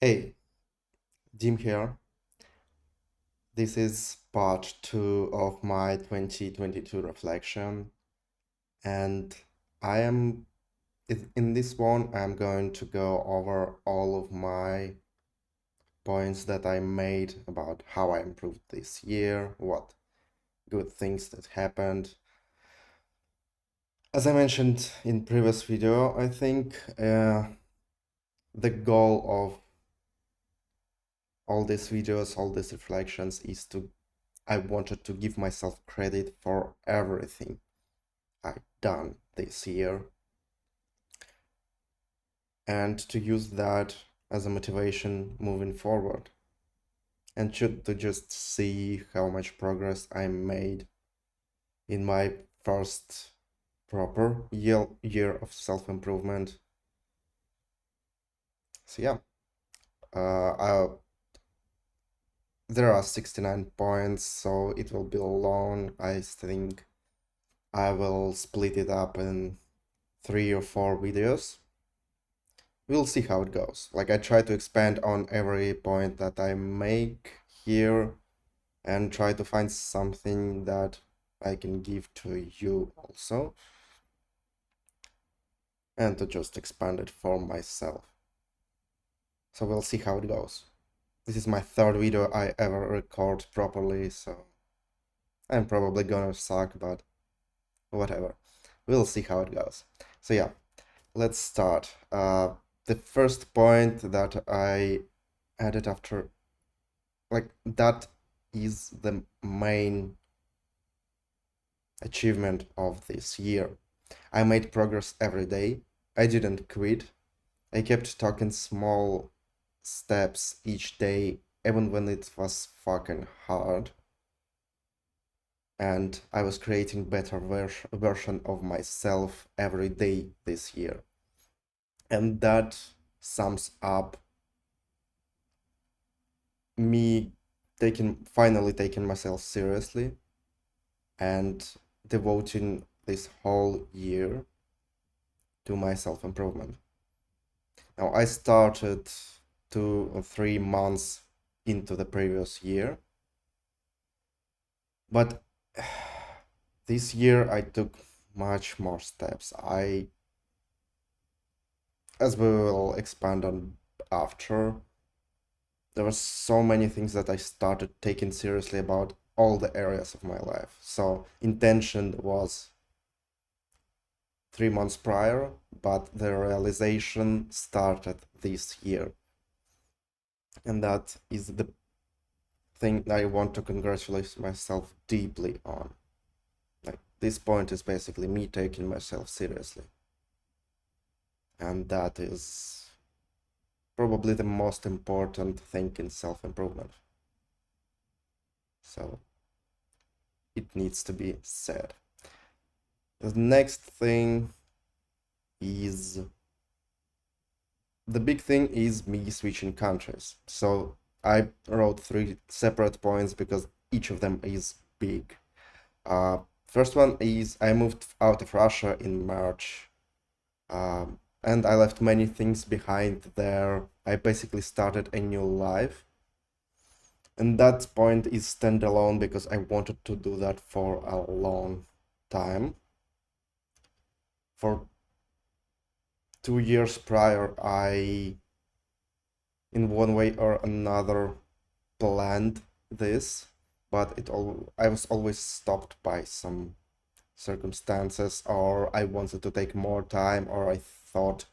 Hey, Jim here. This is part 2 of my 2022 reflection, and I am in this one I'm going to go over all of my points that I made about how I improved this year, what good things that happened. As I mentioned in previous video, I think the goal of all these videos, all these reflections is I wanted to give myself credit for everything I've done this year and to use that as a motivation moving forward and to just see how much progress I made in my first proper year of self-improvement. So yeah, there are 69 points, so it will be long. I think I will split it up in 3 or 4 videos. We'll see how it goes. Like, I try to expand on every point that I make here and try to find something that I can give to you also and to just expand it for myself. So we'll see how it goes. This is my third video I ever record properly, so I'm probably gonna suck, but whatever. We'll see how it goes. So yeah, let's start. The first point that I added after, like, that is the main achievement of this year. I made progress every day. I didn't quit. I kept taking small steps each day, even when it was fucking hard. And I was creating better version of myself every day this year. And that sums up me finally taking myself seriously and devoting this whole year to my self-improvement. Now, I started 2 or 3 months into the previous year, but this year I took much more steps. As we will expand on after, there were so many things that I started taking seriously about all the areas of my life. So intention was 3 months prior, but the realization started this year. And that is the thing I want to congratulate myself deeply on. Like, this point is basically me taking myself seriously. And that is probably the most important thing in self-improvement. So it needs to be said. The next thing is the big thing is me switching countries. So I wrote 3 separate points because each of them is big. First one is I moved out of Russia in March, and I left many things behind there. I basically started a new life. And that point is standalone because I wanted to do that for a long time. For 2 years prior, I, in one way or another, planned this, but I was always stopped by some circumstances, or I wanted to take more time, or I thought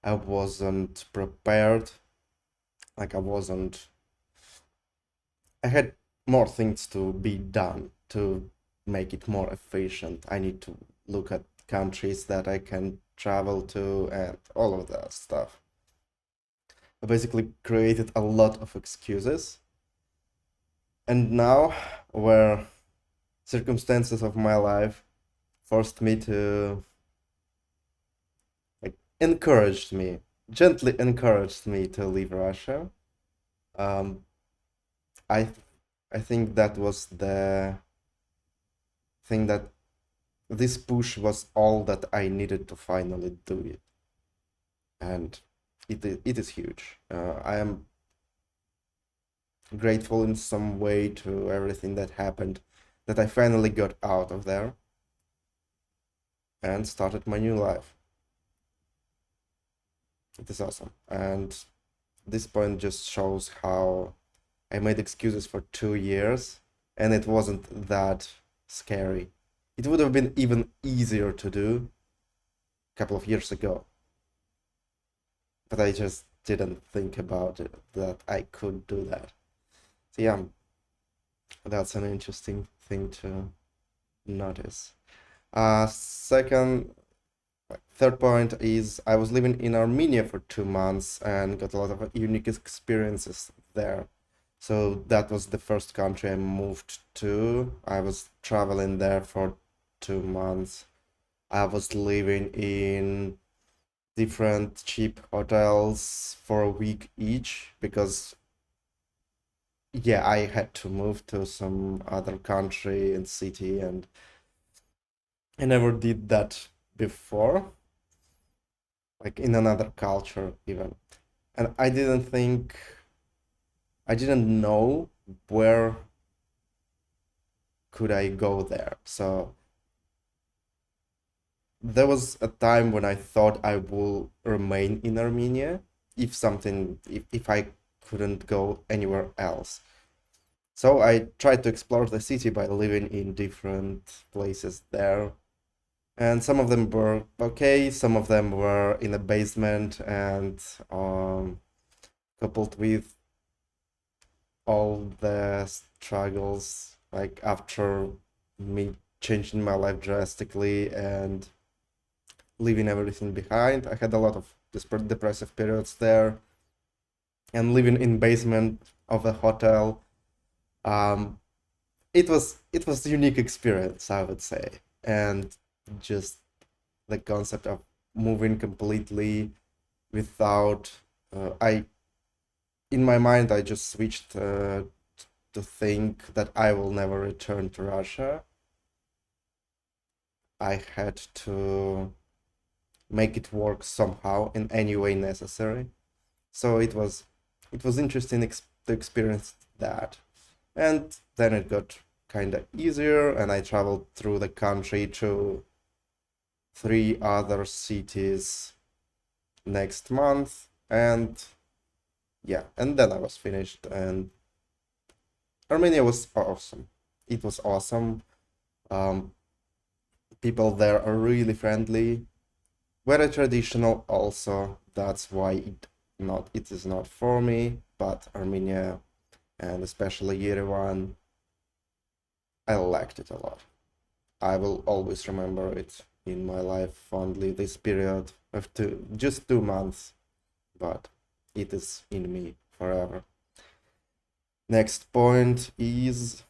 I wasn't prepared, like I had more things to be done to make it more efficient. I need to look at countries that I can travel to and all of that stuff. I basically created a lot of excuses. And now, where circumstances of my life forced me to, like, gently encouraged me to leave Russia, um, I I think that was the thing that this push was all that I needed to finally do it, and it is huge. I am grateful in some way to everything that happened, that I finally got out of there and started my new life. It is awesome. And this point just shows how I made excuses for 2 years and it wasn't that scary. It would have been even easier to do a couple of years ago, but I just didn't think about it that I could do that. So yeah, that's an interesting thing to notice. Third point is I was living in Armenia for 2 months and got a lot of unique experiences there. So that was the first country I moved to. I was traveling there for 2 months. I was living in different cheap hotels for a week each because, yeah, I had to move to some other country and city, and I never did that before, like in another culture even. And I didn't know where could I go there. So there was a time when I thought I will remain in Armenia if I couldn't go anywhere else. So I tried to explore the city by living in different places there. And some of them were okay, some of them were in a basement and coupled with all the struggles, like after me changing my life drastically and leaving everything behind. I had a lot of depressive periods there, and living in basement of a hotel. Um, it was a unique experience, I would say, and just the concept of moving completely without I in my mind I just switched to think that I will never return to Russia. I had to make it work somehow in any way necessary. So it was interesting to experience that. And then it got kind of easier, and I traveled through the country to 3 other cities next month, and yeah, and then I was finished. And Armenia was awesome. It was awesome. Um, People there are really friendly, very traditional also. That's why it is not for me, but Armenia and especially Yerevan, I liked it a lot. I will always remember it in my life fondly, this period of just 2 months, but it is in me forever. Next point is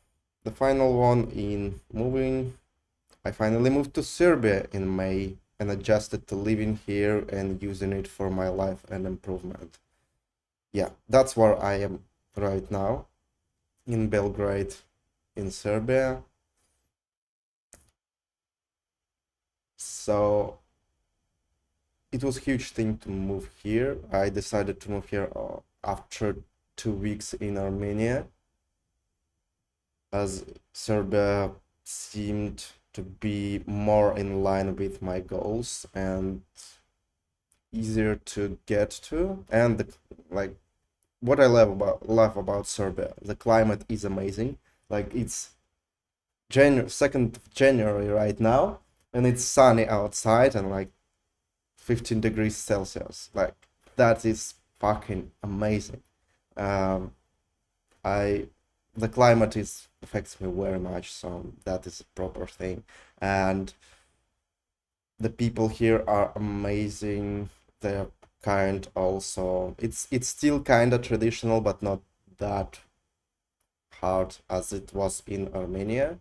the final one in moving. I finally moved to Serbia in May and adjusted to living here and using it for my life and improvement. Yeah, that's where I am right now, in Belgrade, in Serbia. So it was a huge thing to move here. I decided to move here after 2 weeks in Armenia, as Serbia seemed to be more in line with my goals and easier to get to. And like what I love about Serbia, the climate is amazing. Like it's January 2nd of January right now, and it's sunny outside and like 15 degrees Celsius. Like that is fucking amazing. Um, I the climate is affects me very much, so that is a proper thing. And the people here are amazing. They're kind also. It's still kind of traditional, but not that hard as it was in Armenia.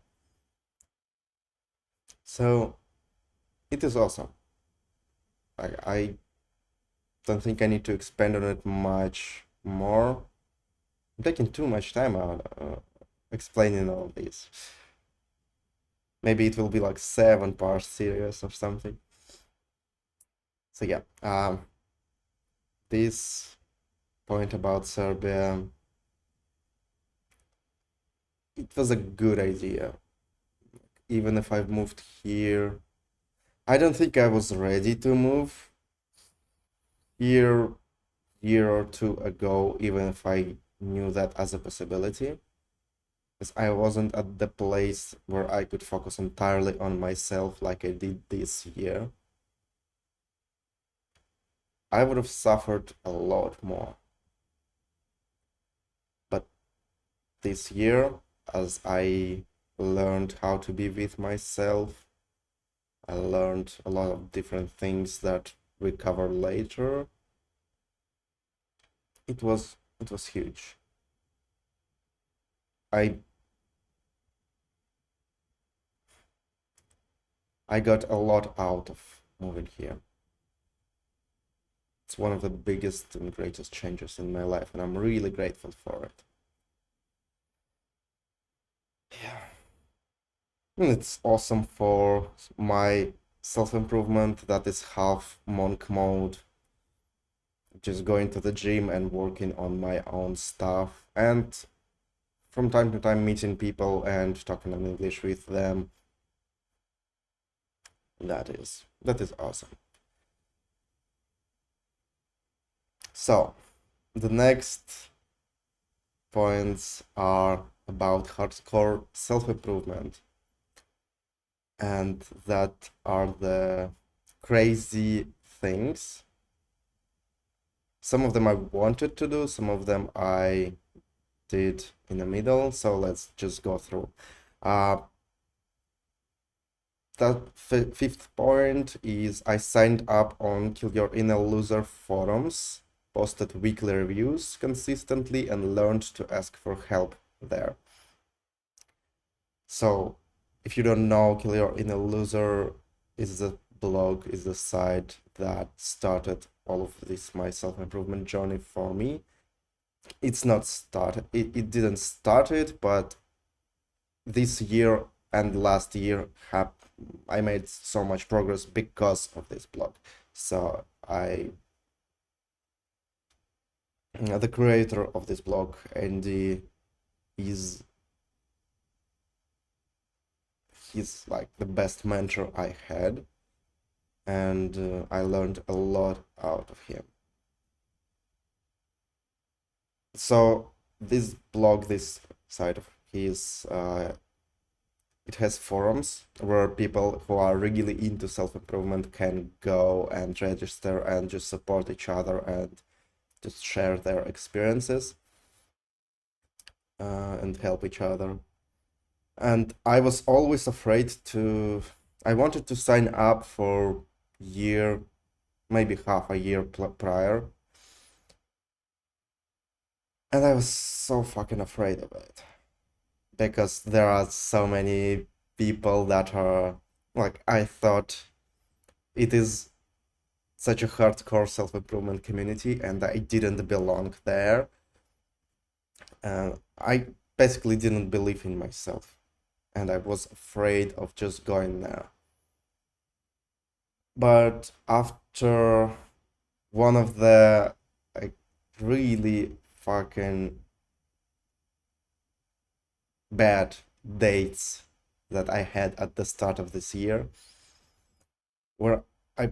So it is awesome. I don't think I need to expand on it much more. I'm taking too much time out explaining all this. Maybe it will be like 7 part series or something. So yeah, this point about Serbia it was a good idea. Even if I've moved here, I don't think I was ready to move here year or two ago, even if I knew that as a possibility. Because I wasn't at the place where I could focus entirely on myself like I did this year. I would have suffered a lot more. But this year, as I learned how to be with myself, I learned a lot of different things that we cover later. It was huge. I I got a lot out of moving here. It's one of the biggest and greatest changes in my life, and I'm really grateful for it. Yeah. And it's awesome for my self-improvement that is half monk mode, just going to the gym and working on my own stuff, and from time to time meeting people and talking in English with them. That is awesome. So, the next points are about hardcore self-improvement, and that are the crazy things. Some of them I wanted to do, some of them I did in the middle, so let's just go through. Uh, that fifth point is I signed up on Kill Your Inner Loser forums, posted weekly reviews consistently, and learned to ask for help there. So, if you don't know, Kill Your Inner Loser is the blog, is the site that started all of this my self-improvement journey for me. It's not started, it didn't start it, but this year and last year I made so much progress because of this blog. So the creator of this blog, Andy, is he's like the best mentor I had, and I learned a lot out of him. So this blog, this site of his, it has forums where people who are really into self-improvement can go and register and just support each other and just share their experiences and help each other. And I was always afraid to. I wanted to sign up for year, maybe half a year prior, and I was so fucking afraid of it because there are so many people that are like, I thought it is such a hardcore self-improvement community and I didn't belong there. I basically didn't believe in myself and I was afraid of just going there. But after one of the like really fucking bad dates that I had at the start of this year, where I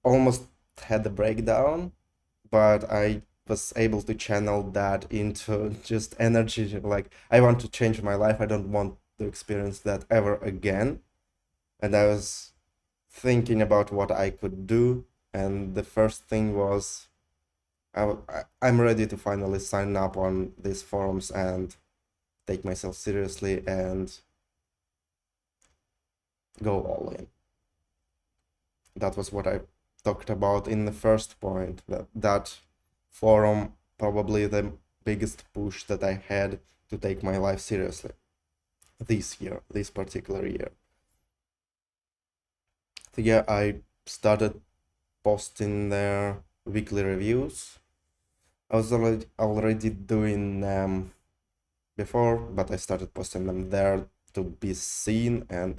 almost had a breakdown, but I was able to channel that into just energy. Like, I want to change my life. I don't want to experience that ever again. And I was thinking about what I could do. And the first thing was, I'm ready to finally sign up on these forums and take myself seriously and go all in. That was what I talked about in the first point. That forum probably the biggest push that I had to take my life seriously this year, this particular year. So yeah, I started posting their weekly reviews. I was already doing them before, but I started posting them there to be seen, and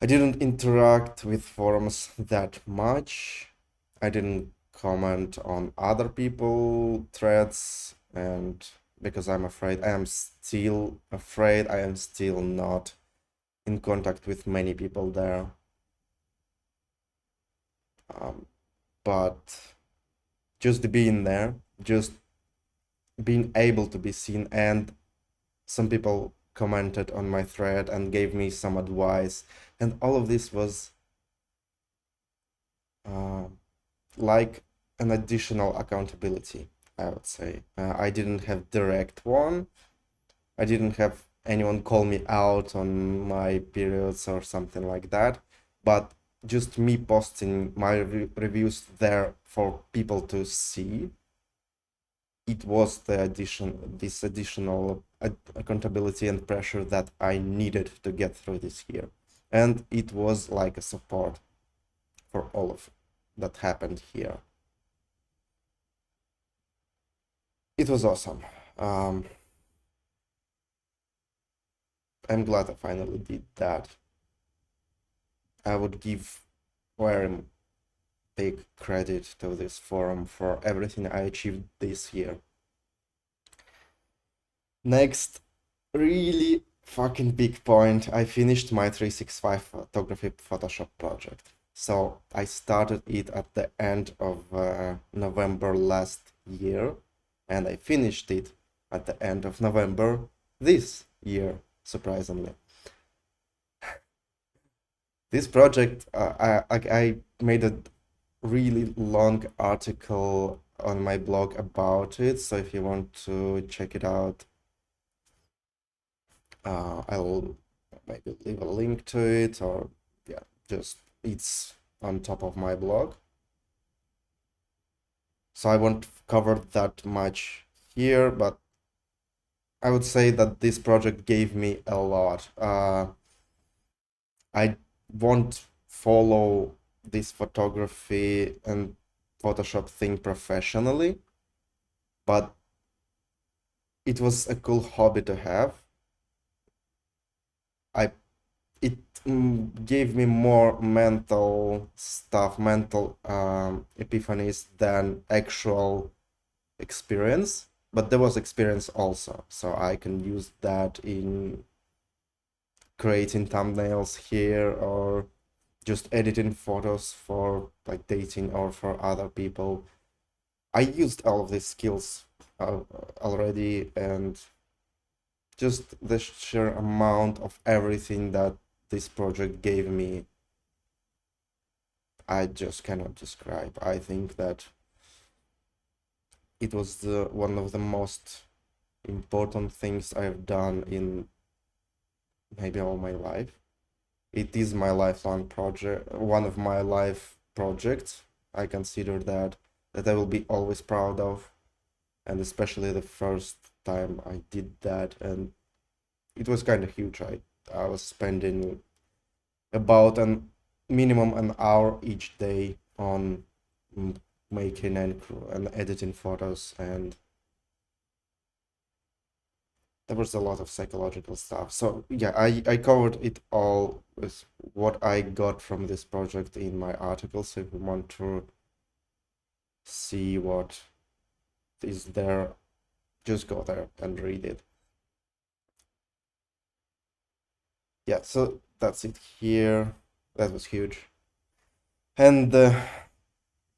I didn't interact with forums that much. I didn't comment on other people threads, and because I'm afraid. I am still afraid. I am still not in contact with many people there. But just being there, just being able to be seen, and some people commented on my thread and gave me some advice, and all of this was like an additional accountability, I would say. I didn't have direct one. I didn't have anyone call me out on my periods or something like that, but just me posting my reviews there for people to see, it was this additional accountability and pressure that I needed to get through this year. And it was like a support for all of that happened here. It was awesome. I'm glad I finally did that. I would give very big credit to this forum for everything I achieved this year. Next, really fucking big point, I finished my 365 photography Photoshop project. So I started it at the end of November last year, and I finished it at the end of November this year, surprisingly. This project, I made a really long article on my blog about it, so if you want to check it out, I'll maybe leave a link to it, or yeah, just it's on top of my blog. So I won't cover that much here, but I would say that this project gave me a lot. I won't follow this photography and Photoshop thing professionally, but it was a cool hobby to have. It gave me more mental stuff, mental epiphanies than actual experience, but there was experience also, so I can use that in creating thumbnails here or just editing photos for like dating or for other people. I used all of these skills already, and just the sheer amount of everything that this project gave me, I just cannot describe. I think that it was one of the most important things I've done in maybe all my life. It is my lifelong project, one of my life projects. I consider that I will be always proud of, and especially the first time I did that, and it was kind of huge. I was spending about an minimum an hour each day on making and editing photos, and there was a lot of psychological stuff. So yeah, I covered it all with what I got from this project in my article. So if you want to see what is there, just go there and read it. Yeah, so that's it here. That was huge. And the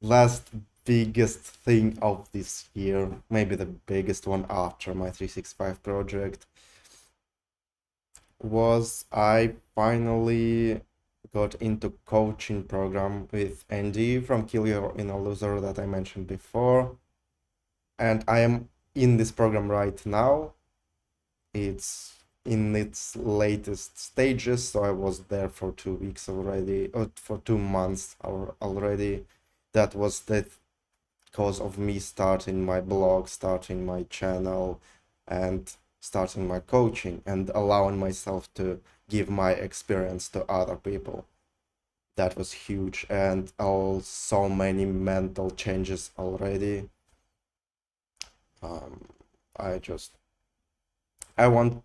last biggest thing of this year, maybe the biggest one after my 365 project, was I finally got into coaching program with Andy from Kill Your Inner Loser that I mentioned before. And I am in this program right now. It's in its latest stages, so I was there for 2 weeks already, or for 2 months already. That was the cause of me starting my blog, starting my channel, and starting my coaching, and allowing myself to give my experience to other people. That was huge, and so many mental changes already. I want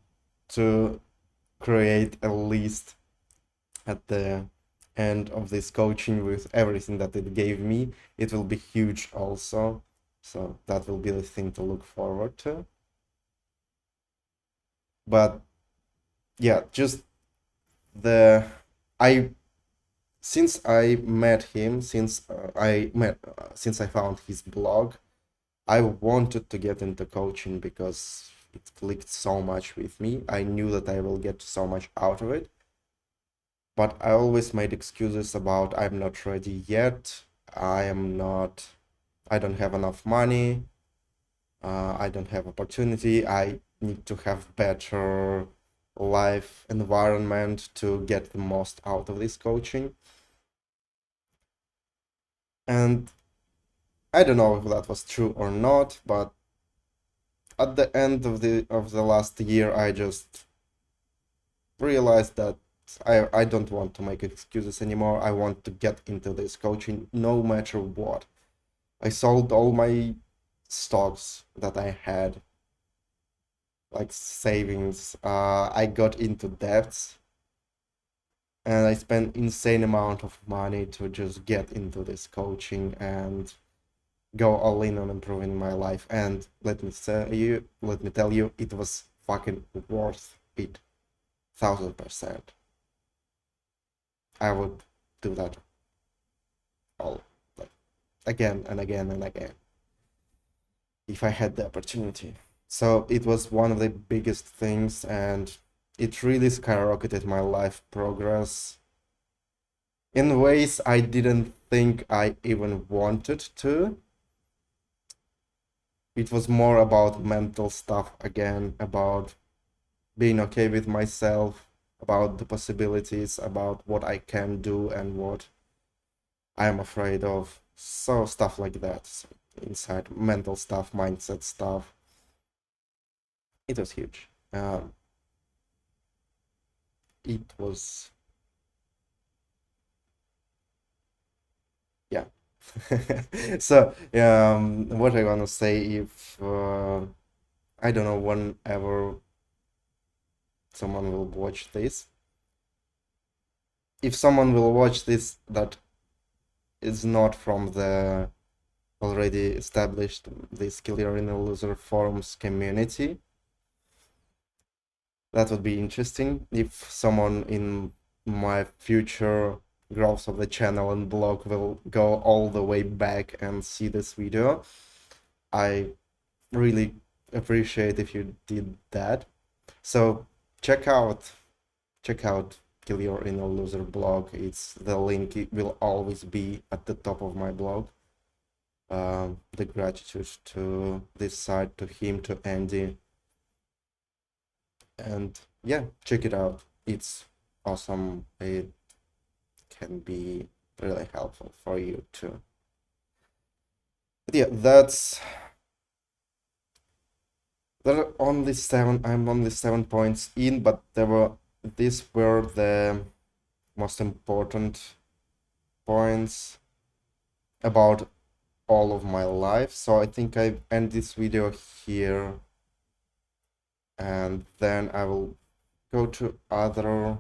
to create a list at the end of this coaching with everything that it gave me. It will be huge also, so that will be the thing to look forward to. But yeah, just the I since I met him, since I found his blog, I wanted to get into coaching because it clicked so much with me. I knew that I will get so much out of it, but I always made excuses about I'm not ready yet. I don't have enough money. I don't have opportunity. I need to have better life environment to get the most out of this coaching. And I don't know if that was true or not, but at the end of the last year, I just realized that I don't want to make excuses anymore. I want to get into this coaching no matter what. I sold all my stocks that I had, like savings. I got into debts and I spent insane amount of money to just get into this coaching and go all in on improving my life. And let me tell you, it was fucking worth it, 1000%. I would do that all, like, again and again and again if I had the opportunity. So it was one of the biggest things, and it really skyrocketed my life progress in ways I didn't think I even wanted to. It was more about mental stuff again, about being okay with myself, about the possibilities, about what I can do and what I am afraid of. So stuff like that. So inside mental stuff, mindset stuff. It was huge. It was, yeah. So what I wanna say, if I don't know whenever someone will watch this, if someone will watch this that is not from the already established the Skill Arena Loser forums community, that would be interesting. If someone in my future growth of the channel and blog will go all the way back and see this video, I really appreciate if you did that. So check out Kill Your Inner Loser blog. It's the link, it will always be at the top of my blog. The gratitude to this side, to him, to Andy, and yeah, check it out. It's awesome. It can be really helpful for you too. But yeah, there are only seven. I'm only 7 points in, but these were the most important points about all of my life. So I think I end this video here, and then I will go to other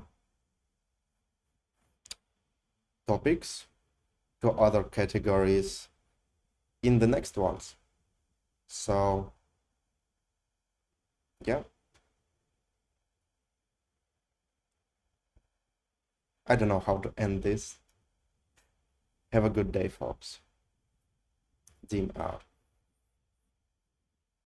topics, to other categories in the next ones. So yeah, I don't know how to end this. Have a good day, folks. Dean out.